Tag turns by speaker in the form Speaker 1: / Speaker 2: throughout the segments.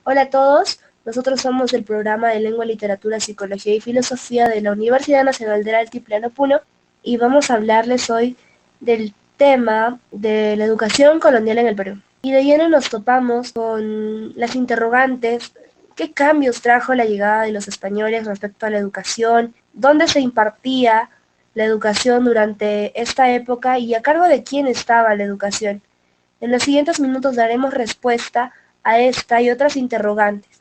Speaker 1: Hola a todos, nosotros somos el programa de Lengua, Literatura, Psicología y Filosofía de la Universidad Nacional del Altiplano Puno y vamos a hablarles hoy del tema de la educación colonial en el Perú. Y de lleno nos topamos con las interrogantes: ¿qué cambios trajo la llegada de los españoles respecto a la educación? ¿Dónde se impartía la educación durante esta época y a cargo de quién estaba la educación? En los siguientes minutos daremos respuesta a esta y otras interrogantes.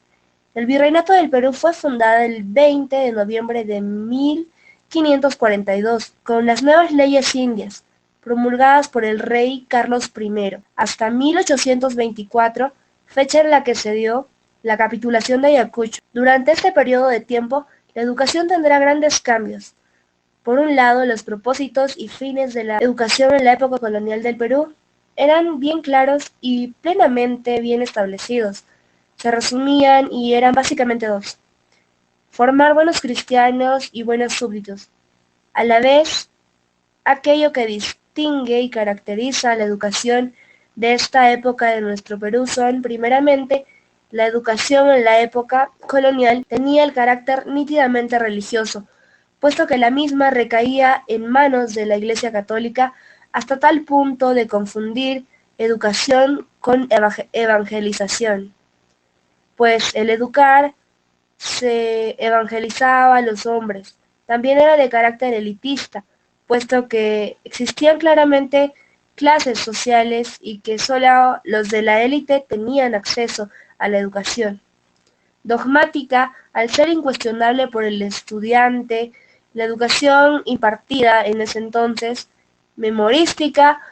Speaker 1: El Virreinato del Perú fue fundado el 20 de noviembre de 1542 con las nuevas leyes indias, promulgadas por el rey Carlos I, hasta 1824, fecha en la que se dio la capitulación de Ayacucho. Durante este periodo de tiempo, la educación tendrá grandes cambios. Por un lado, los propósitos y fines de la educación en la época colonial del Perú eran bien claros y plenamente bien establecidos. Se resumían y eran básicamente dos: formar buenos cristianos y buenos súbditos. A la vez, aquello que distingue y caracteriza la educación de esta época de nuestro Perú son, primeramente, la educación en la época colonial tenía el carácter nítidamente religioso, puesto que la misma recaía en manos de la Iglesia Católica hasta tal punto de confundir educación con evangelización, pues el educar se evangelizaba a los hombres. También era de carácter elitista, puesto que existían claramente clases sociales y que solo los de la élite tenían acceso a la educación. Dogmática, al ser incuestionable por el estudiante, la educación impartida en ese entonces; memorística,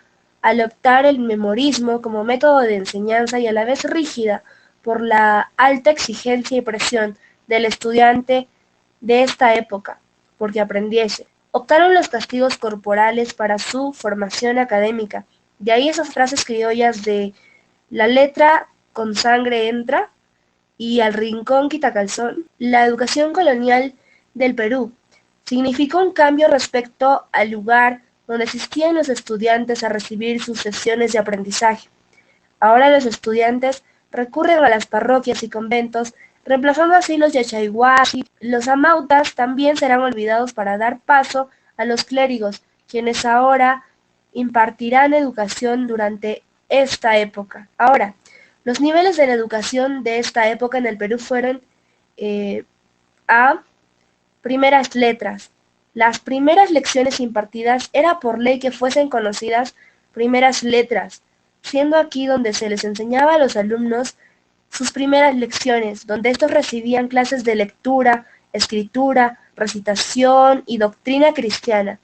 Speaker 1: al optar el memorismo como método de enseñanza y a la vez rígida por la alta exigencia y presión del estudiante de esta época, porque aprendiese. Optaron los castigos corporales para su formación académica, de ahí esas frases criollas de la letra con sangre entra y al rincón quitacalzón. La educación colonial del Perú significó un cambio respecto al lugar donde asistían los estudiantes a recibir sus sesiones de aprendizaje. Ahora los estudiantes recurren a las parroquias y conventos, reemplazando así los yachaiguasi. Los amautas también serán olvidados para dar paso a los clérigos, quienes ahora impartirán educación durante esta época. Ahora, los niveles de la educación de esta época en el Perú fueron a primeras letras. Las primeras lecciones impartidas era por ley que fuesen conocidas primeras letras, siendo aquí donde se les enseñaba a los alumnos sus primeras lecciones, donde estos recibían clases de lectura, escritura, recitación y doctrina cristiana,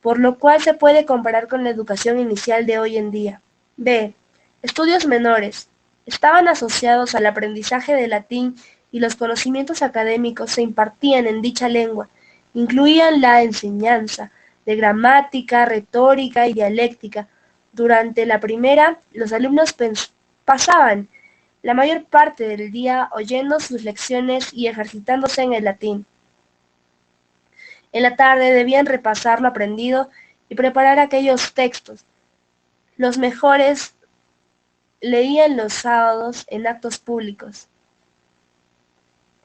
Speaker 1: por lo cual se puede comparar con la educación inicial de hoy en día. B. Estudios menores. Estaban asociados al aprendizaje de latín y los conocimientos académicos se impartían en dicha lengua. Incluían la enseñanza de gramática, retórica y dialéctica. Durante la primera, los alumnos pasaban la mayor parte del día oyendo sus lecciones y ejercitándose en el latín. En la tarde debían repasar lo aprendido y preparar aquellos textos. Los mejores leían los sábados en actos públicos.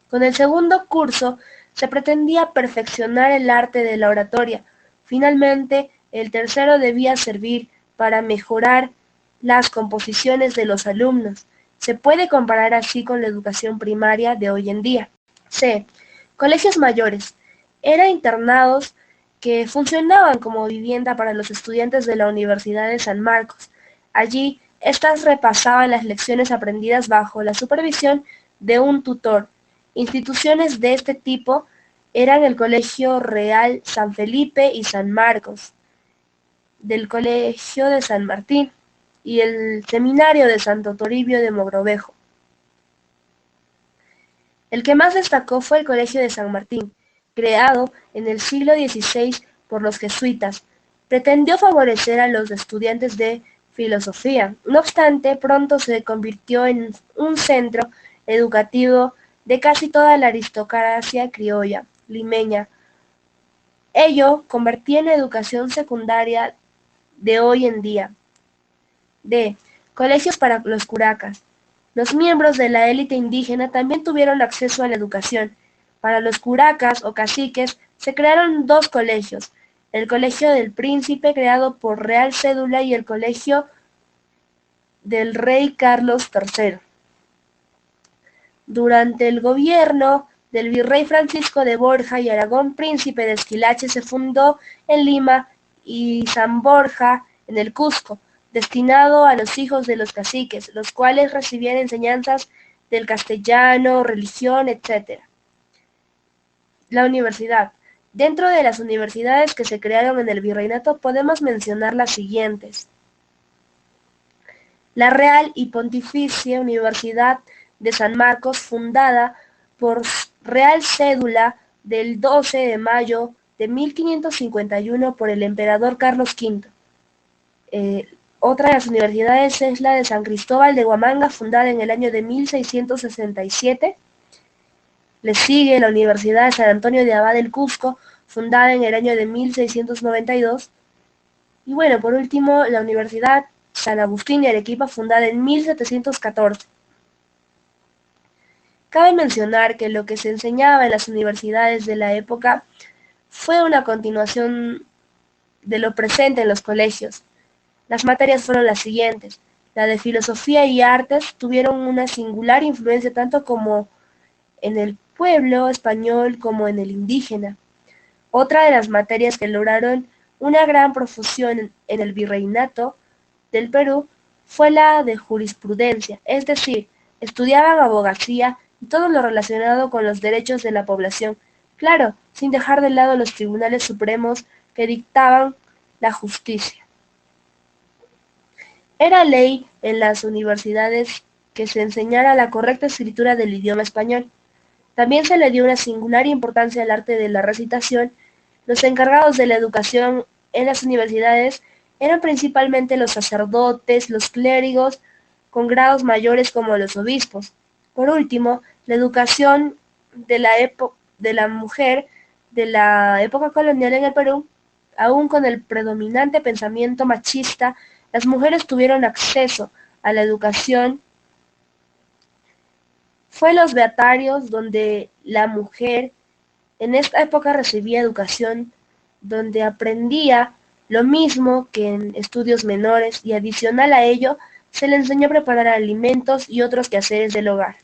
Speaker 1: Con el segundo curso se pretendía perfeccionar el arte de la oratoria. Finalmente, el tercero debía servir para mejorar las composiciones de los alumnos. Se puede comparar así con la educación primaria de hoy en día. C. Colegios mayores. Eran internados que funcionaban como vivienda para los estudiantes de la Universidad de San Marcos. Allí, estas repasaban las lecciones aprendidas bajo la supervisión de un tutor. Instituciones de este tipo eran el Colegio Real San Felipe y San Marcos, del Colegio de San Martín y el Seminario de Santo Toribio de Mogrovejo. El que más destacó fue el Colegio de San Martín, creado en el siglo XVI por los jesuitas. Pretendió favorecer a los estudiantes de filosofía. No obstante, pronto se convirtió en un centro educativo de casi toda la aristocracia criolla, limeña. Ello convertía en la educación secundaria de hoy en día. D. Colegios para los curacas. Los miembros de la élite indígena también tuvieron acceso a la educación. Para los curacas o caciques se crearon dos colegios: el Colegio del Príncipe, creado por Real Cédula, y el Colegio del Rey Carlos III. Durante el gobierno del virrey Francisco de Borja y Aragón, príncipe de Esquilache, se fundó en Lima y San Borja en el Cusco, destinado a los hijos de los caciques, los cuales recibían enseñanzas del castellano, religión, etc. La universidad. Dentro de las universidades que se crearon en el virreinato podemos mencionar las siguientes: la Real y Pontificia Universidad de San Marcos, fundada por Real Cédula del 12 de mayo de 1551 por el emperador Carlos V. Otra de las universidades es la de San Cristóbal de Huamanga, fundada en el año de 1667. Le sigue la Universidad de San Antonio de Abad del Cusco, fundada en el año de 1692. Y bueno, por último, la Universidad San Agustín de Arequipa, fundada en 1714. Cabe mencionar que lo que se enseñaba en las universidades de la época fue una continuación de lo presente en los colegios. Las materias fueron las siguientes: la de filosofía y artes tuvieron una singular influencia tanto como en el pueblo español como en el indígena. Otra de las materias que lograron una gran profusión en el virreinato del Perú fue la de jurisprudencia, es decir, estudiaban abogacía y todo lo relacionado con los derechos de la población, claro, sin dejar de lado los tribunales supremos que dictaban la justicia. Era ley en las universidades que se enseñara la correcta escritura del idioma español. También se le dio una singular importancia al arte de la recitación. Los encargados de la educación en las universidades eran principalmente los sacerdotes, los clérigos, con grados mayores como los obispos. Por último, la educación de la mujer de la época colonial en el Perú, aún con el predominante pensamiento machista, las mujeres tuvieron acceso a la educación. Fue los beatarios donde la mujer en esta época recibía educación, donde aprendía lo mismo que en estudios menores, y adicional a ello se le enseñó a preparar alimentos y otros quehaceres del hogar.